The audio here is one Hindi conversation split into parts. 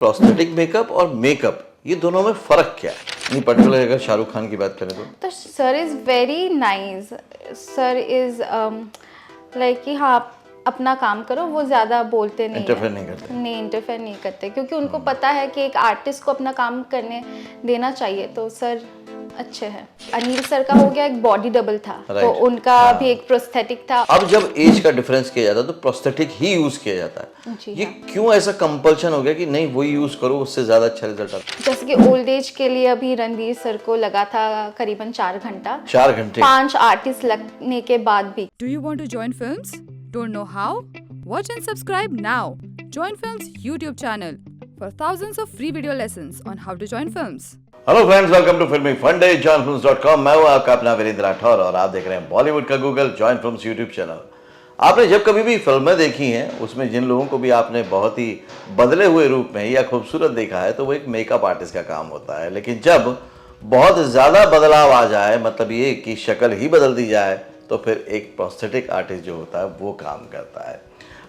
प्रोस्थेटिक मेकअप और मेकअप ये दोनों में फर्क क्या है? नहीं पर्टिकुलर अगर शाहरुख खान की बात करें तो sir is very nice. Sir is like कि हाँ आप अपना काम करो, वो ज़्यादा बोलते नहीं इंटरफेयर है, नहीं करते। नहीं इंटरफेयर नहीं करते क्योंकि उनको पता है कि एक आर्टिस्ट को अपना काम करने देना चाहिए। तो सर अच्छे हैं। अनिल सर का हो गया एक बॉडी डबल था, तो Right. उनका हाँ। भी एक प्रोस्थेटिक था। अब जब एज का डिफरेंस किया जाता है तो प्रोस्थेटिक ही यूज किया जाता है। जी ये हाँ। क्यों ऐसा कंपल्शन हो गया कि नहीं वही यूज करो उससे ज्यादा अच्छा रिजल्ट आता है? जैसे कि ओल्ड एज के लिए अभी रणवीर सर को लगा था करीबन 4 घंटा, 4 घंटे 5 आर्टिस्ट लगने के बाद भी। Do you want to join films? Don't know how? Watch and subscribe now. Join Films YouTube channel for thousands of free video lessons on how to join films. Hello friends, welcome to filming fun day joinfilms.com। मैं हूं आपका अपना वीरेंद्र राठौर और आप देख रहे हैं बॉलीवुड का Google join films YouTube channel. आपने जब कभी भी फिल्में देखी हैं उसमें जिन लोगों को भी आपने बहुत ही बदले हुए रूप में या खूबसूरत देखा है तो वो एक मेकअप आर्टिस्ट का काम होता है। लेकिन जब बहुत ज़्यादा बदलाव आ जाए, मतलब ये कि शक्ल ही बदल दी जाए, तो फिर एक प्रोस्थेटिक आर्टिस्ट जो होता है वो काम करता है।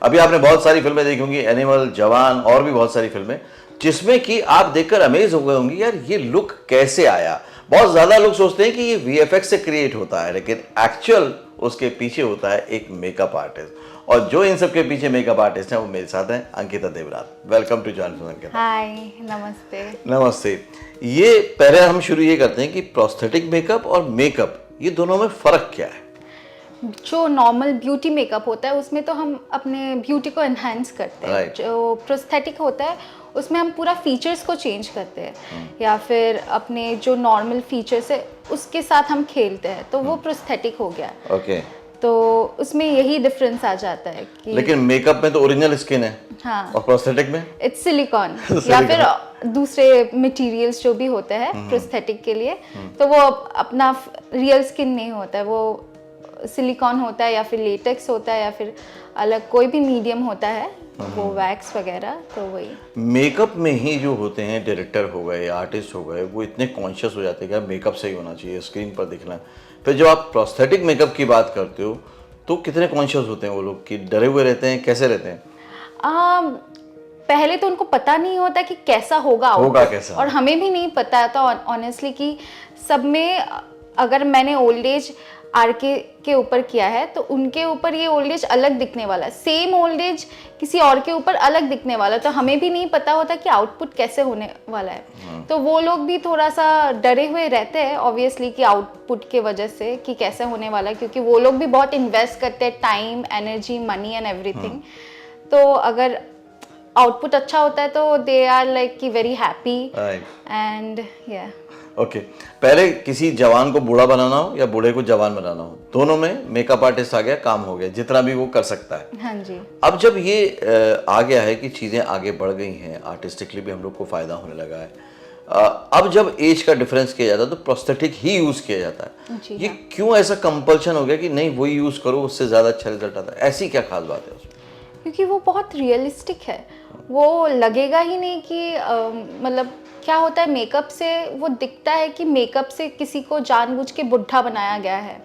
अभी आपने बहुत सारी फिल्में देखी होंगी, एनिमल, जवान और भी बहुत सारी फिल्में, जिसमें कि आप देखकर अमेज हो गए होंगे यार ये लुक कैसे आया। बहुत ज़्यादा लोग सोचते हैं कि ये वीएफएक्स से क्रिएट होता है, लेकिन एक्चुअल उसके पीछे होता है एक मेकअप आर्टिस्ट। और जो इन सब के पीछे मेकअप आर्टिस्ट हैं वो मेरे साथ हैं Ankita Devrat. Welcome to join films Ankita. Hi, नमस्ते। नमस्ते। ये पहले हम शुरू ये करते हैं कि प्रोस्थेटिक मेकअप और मेकअप ये दोनों में फ़र्क क्या है? जो नॉर्मल ब्यूटी मेकअप होता है उसमें तो हम अपने ब्यूटी को एनहांस करते हैं। Right. जो प्रोस्थेटिक होता है उसमें हम पूरा फीचर्स को चेंज करते हैं या फिर अपने जो नॉर्मल फीचर्स है उसके साथ हम खेलते हैं, तो वो प्रोस्थेटिक हो गया। ओके। तो उसमें यही डिफरेंस आ जाता है कि लेकिन मेकअप में तो ओरिजिनल स्किन है हाँ, और प्रोस्थेटिक में इट्स सिलिकॉन या फिर दूसरे मटेरियल्स जो भी होते हैं प्रोस्थेटिक के लिए, तो वो अपना रियल स्किन नहीं होता है, वो सिलिकॉन होता है या फिर लेटेक्स होता है या फिर अलग कोई भी मीडियम होता है, वो वैक्स वगैरह। तो वही मेकअप में ही जो होते हैं डायरेक्टर हो गए, आर्टिस्ट हो गए, वो इतने कॉन्शियस हो जाते हैं कि मेकअप सही होना चाहिए, स्क्रीन पर दिखना है। फिर जब आप प्रोस्थेटिक मेकअप की बात करते हो तो कितने कॉन्शियस होते हैं वो लोग, कि डरे हुए रहते हैं, कैसे रहते हैं? पहले तो उनको पता नहीं होता कि कैसा होगा कैसा, और हमें भी नहीं पता था ऑनेस्टली कि सब में अगर मैंने ओल्ड एज आरके के ऊपर किया है तो उनके ऊपर ये ओल्ड एज अलग दिखने वाला है, सेम ओल्ड एज किसी और के ऊपर अलग दिखने वाला है, तो हमें भी नहीं पता होता कि आउटपुट कैसे होने वाला है। तो वो लोग भी थोड़ा सा डरे हुए रहते हैं ऑब्वियसली कि आउटपुट के वजह से कि कैसे होने वाला है, क्योंकि वो लोग भी बहुत इन्वेस्ट करते हैं time, energy, money and everything. तो अगर आउटपुट अच्छा होता है तो दे आर लाइक कि वेरी हैप्पी एंड या ओके। पहले किसी जवान को बूढ़ा बनाना हो या बूढ़े को जवान बनाना हो, दोनों में मेकअप आर्टिस्ट आ गया, काम हो गया, जितना भी वो कर सकता है। हाँ जी। अब जब ये आ गया है कि चीज़ें आगे बढ़ गई हैं, आर्टिस्टिकली भी हम लोग को फ़ायदा होने लगा है, अब जब एज का डिफरेंस किया जाता है तो प्रोस्थेटिक ही यूज़ किया जाता है। जी ये हाँ। क्यों ऐसा कंपल्शन हो गया कि नहीं वही यूज़ करो उससे ज़्यादा अच्छा रिजल्ट आता है? ऐसी क्या खास बात है उसमें? क्योंकि वो बहुत रियलिस्टिक है, वो लगेगा ही नहीं कि मतलब क्या होता है मेकअप से वो दिखता है कि मेकअप से किसी को जानबूझ के बुढ़ा बनाया गया है।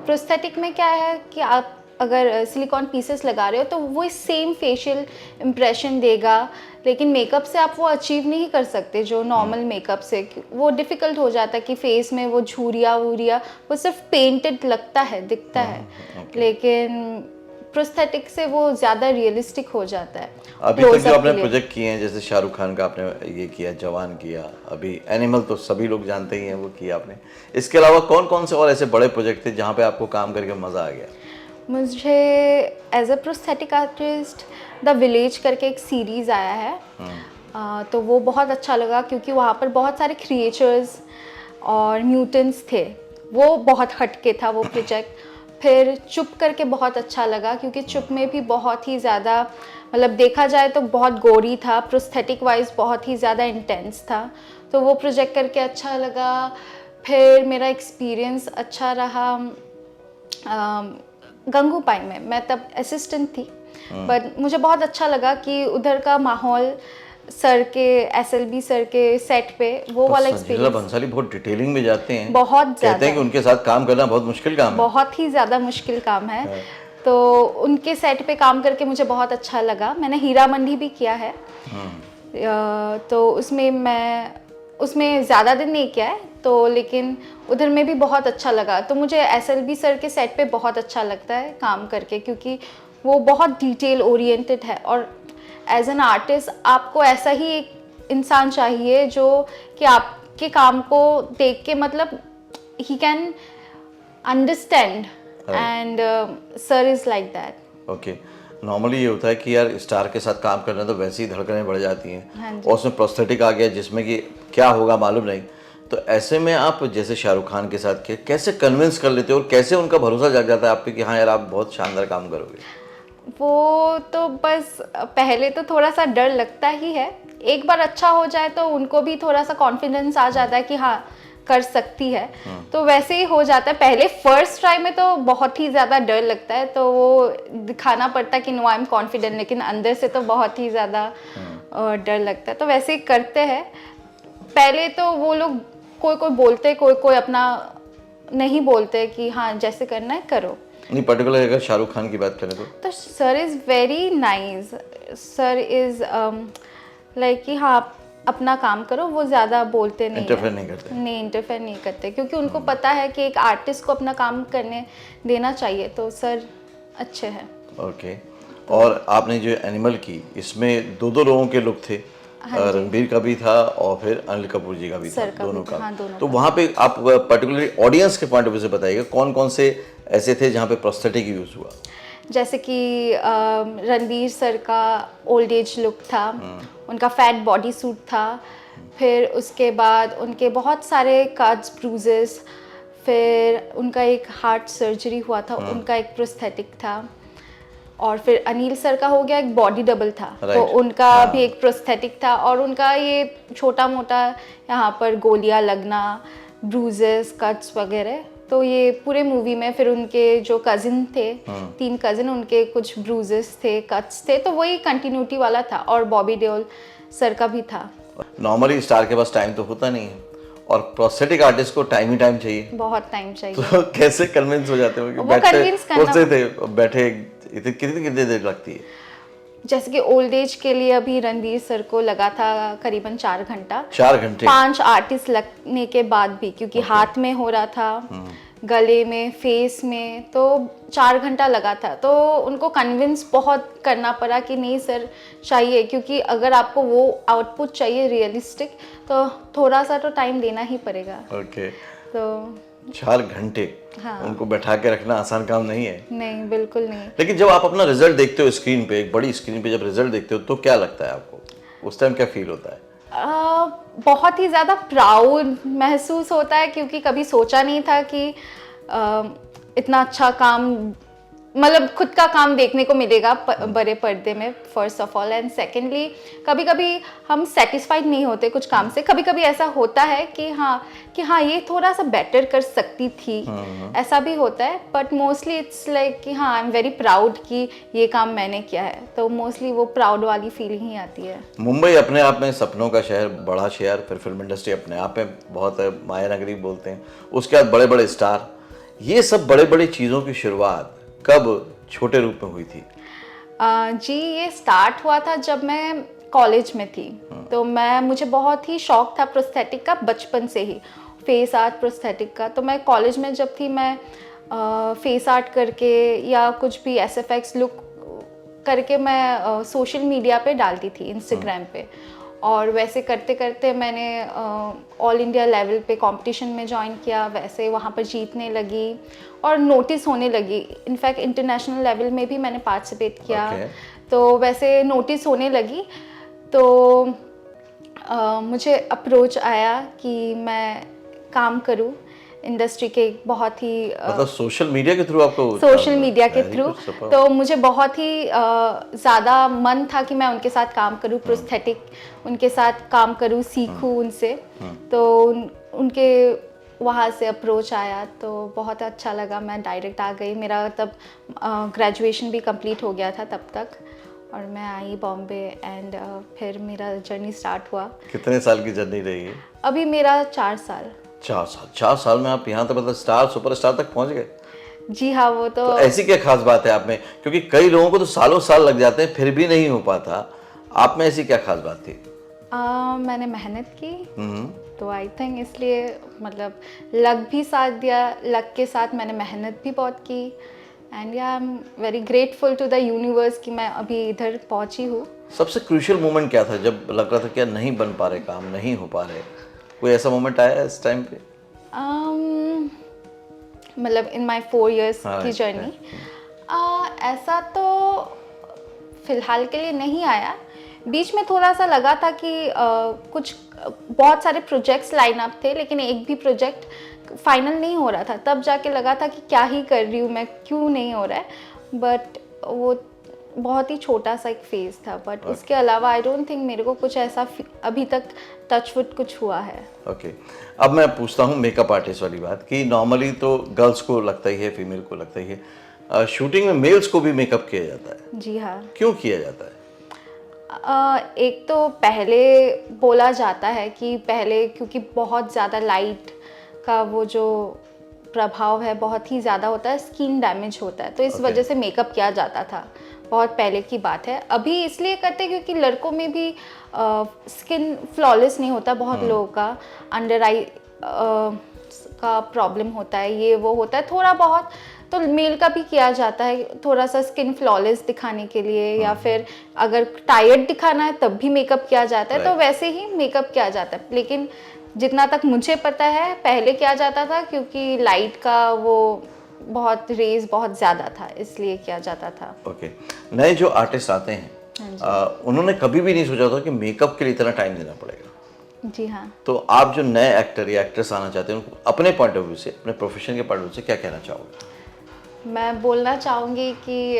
प्रोस्थेटिक में क्या है कि आप अगर सिलिकॉन पीसेस लगा रहे हो तो वो सेम फेशियल इम्प्रेशन देगा, लेकिन मेकअप से आप वो अचीव नहीं कर सकते जो नॉर्मल मेकअप से। वो डिफ़िकल्ट हो जाता है कि फेस में वो झुर्रियाँ वूरियाँ वो सिर्फ पेंटेड लगता है, दिखता है, लेकिन प्रोस्थेटिक से वो ज़्यादा रियलिस्टिक हो जाता है। अभी तक जो आपने प्रोजेक्ट किए हैं, जैसे शाहरुख खान का आपने ये किया, जवान किया, अभी एनिमल तो सभी लोग जानते ही हैं वो किया आपने, इसके अलावा कौन कौन से और ऐसे बड़े प्रोजेक्ट थे जहाँ पे आपको काम करके मज़ा आ गया? मुझे as a prosthetic artist the village करके एक सीरीज़ आया है, तो वो बहुत अच्छा लगा क्योंकि वहाँ पर बहुत सारे क्रिएचर्स और म्यूटेंट्स थे, वो बहुत हटके था वो प्रोजेक्ट। फिर चुप करके बहुत अच्छा लगा क्योंकि चुप में भी बहुत ही ज़्यादा, मतलब देखा जाए तो बहुत गोरी था, प्रोस्थेटिक वाइज बहुत ही ज़्यादा इंटेंस था, तो वो प्रोजेक्ट करके अच्छा लगा। फिर मेरा एक्सपीरियंस अच्छा रहा गंगूपाई में, मैं तब असिस्टेंट थी, बट मुझे बहुत अच्छा लगा कि उधर का माहौल, सर के एसएलबी सर के सेट पे वो वाला एक्सपीरियंस। बंसाली बहुत डिटेलिंग में जाते हैं, बहुत ज़्यादा, कहते हैं कि उनके साथ काम करना बहुत मुश्किल काम है, बहुत ही ज़्यादा मुश्किल काम है। तो उनके सेट पे काम करके मुझे बहुत अच्छा लगा। मैंने हीरा मंडी भी किया है, तो उसमें ज़्यादा दिन नहीं किया है, तो लेकिन उधर में भी बहुत अच्छा लगा। तो मुझे SLB सर के सेट पे बहुत अच्छा लगता है काम करके, क्योंकि वो बहुत डिटेल ओरिएंटेड है, और एज एन आर्टिस्ट आपको ऐसा ही एक इंसान चाहिए जो कि आपके काम को देख के मतलब he can understand, and sir is like that. Okay, normally ये होता है कि यार स्टार के साथ काम करना तो वैसे ही धड़कनें बढ़ जाती हैं, हाँ जी। और उसमें प्रोस्थेटिक आ गया जिसमें कि क्या होगा मालूम नहीं। तो ऐसे में आप जैसे शाहरुख खान के साथ कैसे कन्विंस कर लेते हो, और कैसे उनका भरोसा जाग जाता है आप पे कि हाँ यार आप बहुत शानदार काम करोगे? वो तो बस पहले तो थोड़ा सा डर लगता ही है, एक बार अच्छा हो जाए तो उनको भी थोड़ा सा कॉन्फिडेंस आ जाता है कि हाँ कर सकती है, तो वैसे ही हो जाता है। पहले फर्स्ट ट्राई में तो बहुत ही ज़्यादा डर लगता है, तो वो दिखाना पड़ता है कि नो आई एम कॉन्फिडेंट, लेकिन अंदर से तो बहुत ही ज़्यादा डर लगता है। तो वैसे ही करते हैं। पहले तो वो लोग कोई बोलते, कोई अपना नहीं बोलते कि हाँ जैसे करना है करो। नहीं, पर्टिकुलर अगर शाहरुख खान की बात करें तो sir is very nice, sir is like कि हाँ आप अपना काम करो, वो ज़्यादा बोलते नहीं, इंटरफेयर नहीं करते। नहीं इंटरफेयर नहीं करते, क्योंकि उनको पता है कि एक आर्टिस्ट को अपना काम करने देना चाहिए, तो सर अच्छे हैं। ओके, और आपने जो एनिमल की इसमें दो लोगों के लुक थे, रणबीर का भी था और फिर अनिल कपूर जी का भी था, सर का दोनों भी, का। हाँ, दोनों तो का। वहाँ पे आप पर्टिकुलरली ऑडियंस के पॉइंट ऑफ व्यू से बताइएगा कौन कौन से ऐसे थे जहाँ पे प्रोस्थेटिक यूज हुआ? जैसे कि रणबीर सर का ओल्ड एज लुक था, उनका फैट बॉडी सूट था, फिर उसके बाद उनके बहुत सारे कट्स ब्रूजेस, फिर उनका एक हार्ट सर्जरी हुआ था, उनका एक प्रोस्थेटिक था, और फिर अनिल सर का हो गया एक बॉडी डबल था, तो उनका भी एक प्रोस्थेटिक था, और उनका ये छोटा मोटा यहाँ पर गोलियां लगना, ब्रूजेस कट्स वगैरह, तो ये पूरे मूवी में। फिर उनके जो कजिन थे, 3 कजिन, उनके कुछ ब्रूजेस थे, कट्स थे, तो वही कंटिन्यूटी वाला था, और बॉबी देओल सर का भी था। नॉर्मली स्टार के पास टाइम तो होता नहीं है, और प्रोस्थेटिक आर्टिस्ट को टाइम ही टाइम चाहिए, बहुत टाइम चाहिए। तो कैसे कन्विंस हो जाते हो कि वो बैठे convince करना- कुर्सी थे बैठे कितनी देर लगती है? जैसे कि ओल्ड एज के लिए अभी रणवीर सर को लगा था करीबन 4 घंटा, 4 घंटे 5 आर्टिस्ट लगने के बाद भी, क्योंकि हाथ में हो रहा था, गले में, फेस में, तो 4 घंटा लगा था। तो उनको कन्विंस बहुत करना पड़ा कि नहीं सर चाहिए, क्योंकि अगर आपको वो आउटपुट चाहिए रियलिस्टिक, तो थोड़ा सा तो टाइम देना ही पड़ेगा। ओके, तो 4 घंटे हाँ। उनको बैठा के रखना आसान काम नहीं है। नहीं, बिल्कुल नहीं। लेकिन जब आप अपना रिजल्ट देखते हो स्क्रीन पे, एक बड़ी स्क्रीन पे जब रिजल्ट देखते हो, तो क्या लगता है आपको? उस टाइम क्या फील होता है? बहुत ही ज़्यादा प्राउड महसूस होता है, क्योंकि कभी सोचा नहीं था कि इतना अच्छा काम, मतलब खुद का काम देखने को मिलेगा बड़े पर्दे में, first of all, and secondly कभी कभी हम सेटिस्फाइड नहीं होते कुछ काम से। कभी कभी ऐसा होता है कि हाँ ये थोड़ा सा बेटर कर सकती थी, ऐसा भी होता है, बट मोस्टली इट्स लाइक कि हाँ आई एम वेरी प्राउड कि ये काम मैंने किया है, तो मोस्टली वो प्राउड वाली फीलिंग ही आती है। मुंबई अपने आप में सपनों का शहर, बड़ा शहर, फिर फिल्म इंडस्ट्री अपने आप में बहुत माया नगरी बोलते हैं, उसके बाद बड़े बड़े स्टार, ये सब बड़े बड़ी चीज़ों की शुरुआत कब छोटे रूप में हुई थी? जी, ये स्टार्ट हुआ था जब मैं कॉलेज में थी, तो मुझे बहुत ही शौक था प्रोस्थेटिक का बचपन से ही, फेस आर्ट प्रोस्थेटिक का। तो मैं कॉलेज में जब थी, मैं फेस आर्ट करके या कुछ भी SFX लुक करके मैं सोशल मीडिया पे डालती थी, इंस्टाग्राम पे, और वैसे करते करते मैंने ऑल इंडिया लेवल पे कंपटीशन में ज्वाइन किया, वैसे वहाँ पर जीतने लगी और नोटिस होने लगी। इनफैक्ट इंटरनेशनल लेवल में भी मैंने पार्टिसिपेट किया। तो वैसे नोटिस होने लगी, तो मुझे अप्रोच आया कि मैं काम करूँ इंडस्ट्री के बहुत ही मतलब सोशल मीडिया के थ्रू आपको? सोशल मीडिया के थ्रू। तो मुझे बहुत ही ज़्यादा मन था कि मैं उनके साथ काम करूँ, प्रोस्थेटिक उनके साथ काम करूँ, सीखूँ उनसे। तो उनके वहाँ से अप्रोच आया, तो बहुत अच्छा लगा, मैं डायरेक्ट आ गई। मेरा तब ग्रेजुएशन भी कंप्लीट हो गया था तब तक, और मैं आई बॉम्बे, एंड फिर मेरा जर्नी स्टार्ट हुआ। कितने साल की जर्नी रही है? अभी मेरा 4 साल। 4 साल में आप यहाँ तक मतलब स्टार, सुपरस्टार तक पहुँच गए? जी हाँ, वो तो ऐसी क्या खास बात है आप में? क्योंकि कई लोगों को तो सालों साल लग जाते हैं फिर भी नहीं हो पाता, आप में ऐसी क्या खास बात थी? मैंने मेहनत की, हम्म। तो आई थिंक इसलिए मतलब लक भी साथ दिया, लक के साथ मैंने मेहनत भी बहुत की। And yeah I am very grateful to the universe कि मैं अभी इधर पहुंची हूँ। सबसे क्रूशियल मोमेंट क्या था जब लग रहा था कि यार नहीं बन पा रहे, काम नहीं हो पा रहे? कोई ऐसा मोमेंट आया इस टाइम पे? मतलब इन माई 4 years हाँ, की जर्नी ऐसा तो फिलहाल के लिए नहीं आया। बीच में थोड़ा सा लगा था कि कुछ बहुत सारे प्रोजेक्ट्स लाइन अप थे, लेकिन एक भी प्रोजेक्ट फाइनल नहीं हो रहा था। तब जाके लगा था कि क्या ही कर रही हूँ मैं, क्यों नहीं हो रहा है। बट वो बहुत ही छोटा सा एक फेज़ था। बट उसके अलावा आई डोंट थिंक मेरे को कुछ ऐसा अभी तक टचवुड कुछ हुआ है। ओके। अब मैं पूछता हूँ मेकअप आर्टिस्ट वाली बात कि नॉर्मली तो गर्ल्स को लगता ही है, फीमेल को लगता ही है, शूटिंग में मेल्स को भी मेकअप किया जाता है। जी हाँ। क्यों किया जाता है? एक तो पहले बोला जाता है कि पहले क्योंकि बहुत ज़्यादा लाइट का वो जो प्रभाव है बहुत ही ज़्यादा होता है, स्किन डैमेज होता है, तो इस वजह से मेकअप किया जाता था। बहुत पहले की बात है। अभी इसलिए करते हैं क्योंकि लड़कों में भी स्किन फ्लॉलेस नहीं होता, बहुत लोगों का अंडर आई का प्रॉब्लम होता है, ये वो होता है थोड़ा बहुत, तो मेल का भी किया जाता है थोड़ा सा स्किन फ्लॉलेस दिखाने के लिए, या फिर अगर टायर्ड दिखाना है तब भी मेकअप किया जाता है। तो वैसे ही मेकअप किया जाता है, लेकिन जितना तक मुझे पता है पहले किया जाता था क्योंकि लाइट का वो बहुत रेज बहुत ज़्यादा था, इसलिए किया जाता था। ओके। नए जो आर्टिस्ट आते हैं उन्होंने कभी भी नहीं सोचा था कि मेकअप के लिए इतना टाइम देना पड़ेगा। जी हाँ। तो आप जो नए एक्टर या एक्ट्रेस आना चाहते हैं उनको अपने पॉइंट ऑफ व्यू से, अपने प्रोफेशन के पॉइंट ऑफ व्यू से क्या कहना चाहोगे? मैं बोलना चाहूँगी कि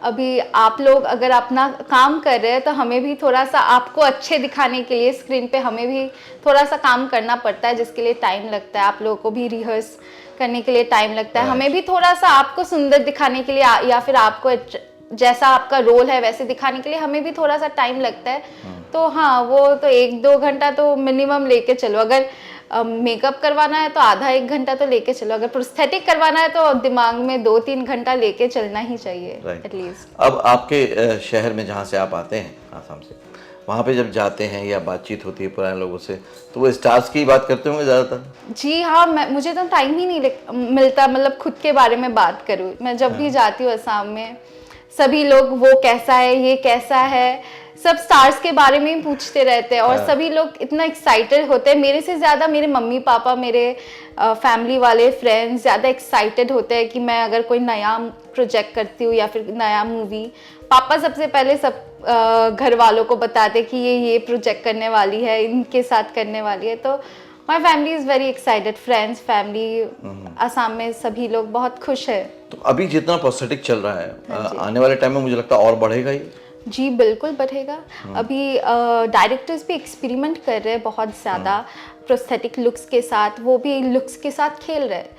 अभी आप लोग अगर अपना काम कर रहे हैं तो हमें भी थोड़ा सा आपको अच्छे दिखाने के लिए स्क्रीन पे हमें भी थोड़ा सा काम करना पड़ता है, जिसके लिए टाइम लगता है। आप लोगों को भी रिहर्स करने के लिए टाइम लगता है, हमें भी थोड़ा सा आपको सुंदर दिखाने के लिए या फिर आपको जैसा आपका रोल है वैसे दिखाने के लिए हमें भी थोड़ा सा टाइम लगता है। तो हाँ, वो तो 1-2 घंटा तो मिनिमम लेके चलो। अगर मेकअप करवाना है तो आधा 1 घंटा तो लेके चलो। अगर प्रोस्थेटिक करवाना है तो दिमाग में 2-3 घंटा लेके चलना ही चाहिए एटलीस्ट। अब आपके शहर में जहाँ से आप आते हैं, आसाम से, वहाँ पे जब जाते हैं या बातचीत होती है पुराने लोगों से, तो वो स्टार्स की बात करते होंगे ज़्यादातर? जी हाँ, मुझे तो टाइम ही नहीं मिलता मतलब खुद के बारे में बात करूँ। मैं जब भी जाती हूँ असम में, सभी लोग वो कैसा है, ये कैसा है, सब स्टार्स के बारे में ही पूछते रहते हैं। और सभी लोग इतना एक्साइटेड होते हैं, मेरे से ज़्यादा मेरे मम्मी पापा, मेरे फैमिली वाले फ्रेंड्स ज़्यादा एक्साइटेड होते हैं कि मैं अगर कोई नया प्रोजेक्ट करती हूँ या फिर नया मूवी। पापा सबसे पहले सब घर वालों को बताते कि ये प्रोजेक्ट करने वाली है, इनके साथ करने वाली है। तो my family is very excited, friends, family, Assam में सभी लोग बहुत खुश है। तो अभी जितना प्रोस्थेटिक चल रहा है आने वाले टाइम में मुझे लगता है और बढ़ेगा ही। जी बिल्कुल बढ़ेगा। अभी डायरेक्टर्स भी एक्सपेरिमेंट कर रहे हैं बहुत ज़्यादा प्रोस्थेटिक लुक्स के साथ, वो भी लुक्स के साथ खेल रहे हैं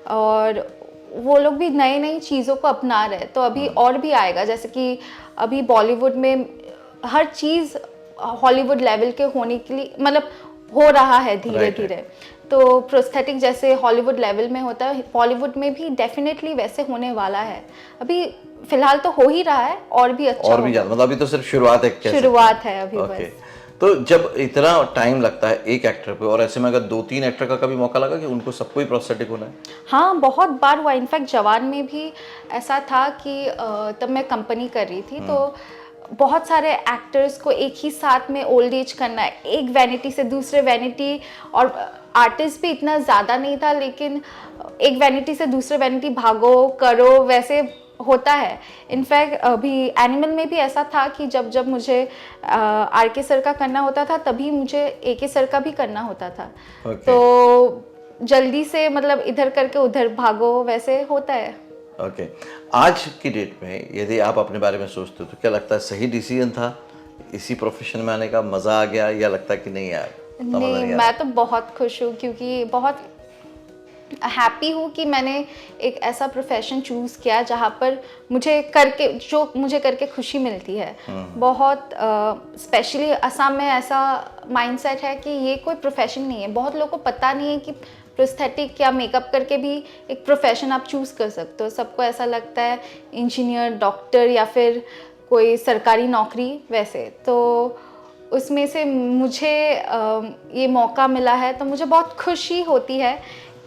और वो लोग भी नई नई चीज़ों को अपना रहे हैं। तो अभी और भी आएगा, जैसे कि अभी बॉलीवुड में हर चीज़ हॉलीवुड लेवल के होने के लिए मतलब हो रहा है धीरे धीरे। तो प्रोस्थेटिक जैसे हॉलीवुड लेवल में होता है, बॉलीवुड में भी डेफिनेटली वैसे होने वाला है। अभी फिलहाल तो हो ही रहा है और भी अच्छा और भी ज़्यादा, मतलब अभी तो सिर्फ शुरुआत है। शुरुआत है अभी बस। तो जब इतना टाइम लगता है एक एक्टर पे, और ऐसे में अगर 2-3 एक्टर का कभी मौका लगा कि उनको सबको ही प्रोस्थेटिक होना है? हाँ, बहुत बार हुआ। इनफैक्ट जवान में भी ऐसा था कि तब मैं कंपनी कर रही थी, तो बहुत सारे एक्टर्स को एक ही साथ में ओल्ड एज करना है, एक वैनिटी से दूसरे वैनिटी, और आर्टिस्ट भी इतना ज़्यादा नहीं था, लेकिन एक वैनिटी से दूसरे वैनिटी भागो करो वैसे होता है। इनफैक्ट अभी एनिमल में भी ऐसा था कि जब जब मुझे आर के सर का करना होता था तभी मुझे ए के सर का भी करना होता था। तो जल्दी से मतलब इधर करके उधर भागो वैसे होता है। ओके। आज की डेट में यदि आप अपने बारे में सोचते हो तो क्या लगता है सही डिसीजन था इसी प्रोफेशन में आने का, मज़ा आ गया, या लगता है कि नहीं यार? नहीं, मैं तो बहुत खुश हूँ क्योंकि बहुत हैप्पी हूँ कि मैंने एक ऐसा प्रोफेशन चूज़ किया जहाँ पर मुझे करके खुशी मिलती है। बहुत स्पेशली असम में ऐसा माइंडसेट है कि ये कोई प्रोफेशन नहीं है। बहुत लोगों को पता नहीं है कि प्रोस्थेटिक या मेकअप करके भी एक प्रोफेशन आप चूज़ कर सकते हो। सबको ऐसा लगता है इंजीनियर, डॉक्टर या फिर कोई सरकारी नौकरी वैसे। तो उसमें से मुझे ये मौका मिला है, तो मुझे बहुत खुशी होती है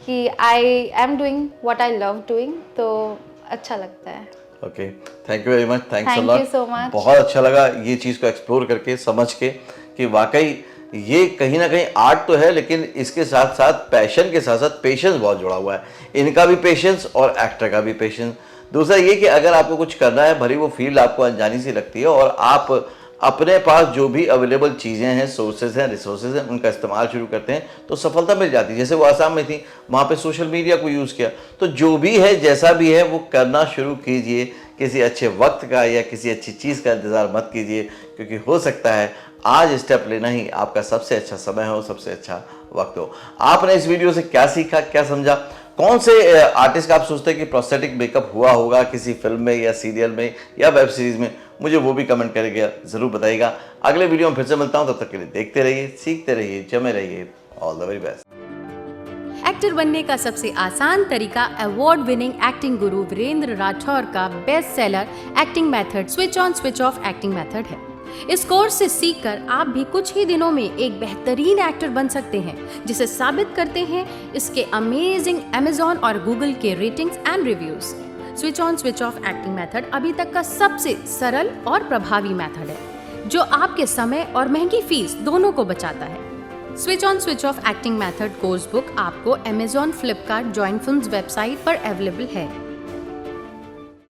कि I am doing what I love doing, तो अच्छा लगता है। Okay, thank you very much, thanks a Thank lot. you so much. बहुत अच्छा लगा ये चीज़ को एक्सप्लोर करके, समझ के कि वाकई ये कहीं ना कहीं आर्ट तो है, लेकिन इसके साथ साथ पैशन के साथ साथ पेशेंस बहुत जुड़ा हुआ है। इनका भी पेशेंस और एक्टर का भी पेशेंस। दूसरा ये कि अगर आपको कुछ करना है, भरी वो फील्ड आपको अनजानी सी लगती है, और आप अपने पास जो भी अवेलेबल चीज़ें हैं, सोर्सेज हैं, रिसोर्सेज हैं, उनका इस्तेमाल शुरू करते हैं तो सफलता मिल जाती है। जैसे वो आसाम में थी, वहाँ पे सोशल मीडिया को यूज़ किया। तो जो भी है, जैसा भी है, वो करना शुरू कीजिए। किसी अच्छे वक्त का या किसी अच्छी चीज़ का इंतज़ार मत कीजिए, क्योंकि हो सकता है आज स्टेप लेना ही आपका सबसे अच्छा समय हो, सबसे अच्छा वक्त हो। आपने इस वीडियो से क्या सीखा, क्या समझा? कौन से आर्टिस्ट का आप सोचते हैं कि प्रोस्थेटिक मेकअप हुआ होगा किसी फिल्म में या सीरियल में या वेब सीरीज में? मुझे वो भी कमेंट करके ज़रूर बताइएगा। अगले वीडियो में फिर से मिलता हूँ, तब तक के लिए देखते रहिए, सीखते रहिए, जमे रहिए। All the very best. Actor बनने का सबसे आसान तरीका अवार्ड विनिंग एक्टिंग गुरु वीरेंद्र राठौर का best seller acting method switch on switch off acting method है। इस कोर्स से सीखकर आप भी कुछ ही दिनों में एक बेहतरीन एक्टर बन सकते हैं, जिसे साबित करते हैं इसके अमेजिंग Amazon और Google के ratings and reviews. Switch on switch off acting method अभी तक का सबसे सरल और प्रभावी मेथड है, जो आपके समय और महंगी फीस दोनों को बचाता है। Switch on switch off acting method course book आपको Amazon, Flipkart, join films website पर अवेलेबल है।